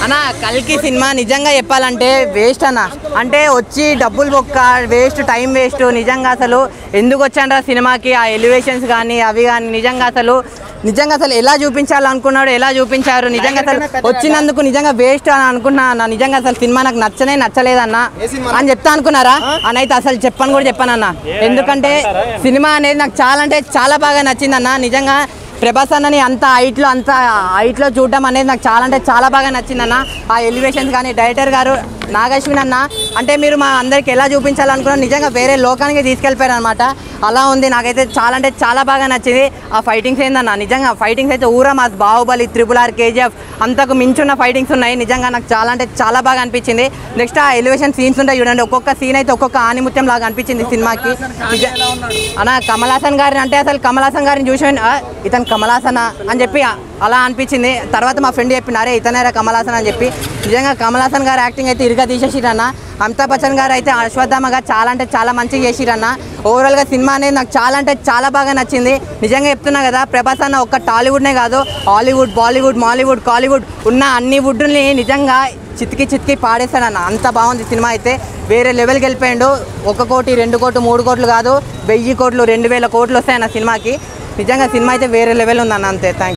అన్న కల్కి సినిమా నిజంగా చెప్పాలంటే వేస్ట్ అన్న. అంటే వచ్చి డబ్బులు బొక్క, వేస్ట్, టైం వేస్ట్. నిజంగా అసలు ఎందుకు వచ్చాండ్రా సినిమాకి, ఆ ఎలివేషన్స్ కానీ అవి కానీ నిజంగా అసలు ఎలా చూపించాలనుకున్నాడు, ఎలా చూపించారు. నిజంగా అసలు వచ్చినందుకు నిజంగా వేస్ట్ అని అనుకున్నా అన్న. నిజంగా అసలు సినిమా నాకు నచ్చలేదన్న అని చెప్తా అనుకున్నారా అని అయితే అసలు చెప్పానన్న. ఎందుకంటే సినిమా అనేది నాకు చాలా బాగా నచ్చిందన్న. నిజంగా ప్రభాస్ అన్నని అంత హైట్లో చూడడం అనేది నాకు చాలా బాగా నచ్చిందన్న. ఆ ఎలివేషన్స్ కానీ డైరెక్టర్ గారు నాగశ్విన్ అన్న అంటే మీరు మా అందరికి ఎలా చూపించాలనుకున్నా నిజంగా వేరే లోకానికి తీసుకెళ్ళిపోయారు అనమాట. అలా ఉంది. నాకైతే చాలా బాగా నచ్చింది. ఆ ఫైటింగ్స్ ఏందన్న, నిజంగా ఫైటింగ్స్ అయితే ఊరా మాస్, బాహుబలి, RRR, KGF అంతకు మించున్న ఫైటింగ్స్ ఉన్నాయి. నిజంగా నాకు చాలా బాగా అనిపించింది. నెక్స్ట్ ఆ ఎలివేషన్ సీన్స్ ఉంటాయి చూడండి, ఒక్కొక్క సీన్ అయితే ఒక్కొక్క ఆనిముత్యం లాగా అనిపించింది సినిమాకి. అన్న కమల్ హాసన్ గారిని అంటే అసలు కమల్ హాసన్ గారిని చూసి ఇతను కమల్ హాసన్ అని చెప్పి అలా అనిపించింది. తర్వాత మా ఫ్రెండ్ చెప్పినారే ఇతనేరా కమల్ హాసన్ అని చెప్పి. నిజంగా కమల్ హాసన్ గారు యాక్టింగ్ అయితే ఇరుగా తీసేసిరన్న. అమితాబ్ బచ్చన్ గారు అయితే అశ్వత్థామగా చాలా మంచిగా చేసిరన్న. ఓవరాల్గా సినిమా అనేది నాకు చాలా బాగా నచ్చింది. నిజంగా చెప్తున్నా కదా, ప్రభాస్ అన్న ఒక్క టాలీవుడ్నే కాదు, హాలీవుడ్, బాలీవుడ్, మాలీవుడ్, కాలీవుడ్ ఉన్న అన్ని వుడ్ని నిజంగా చితికి పాడేస్తాడన్న. అంత బాగుంది సినిమా అయితే. వేరే లెవెల్కి వెళ్ళిపోయాడు. 1 కోటి, 2 కోట్లు, 3 కోట్లు కాదు, 1000 కోట్లు, 2000 కోట్లు వస్తాయన్న సినిమాకి. నిజంగా సినిమా అయితే వేరే లెవెల్ ఉందన్న. అంతే. థ్యాంక్స్.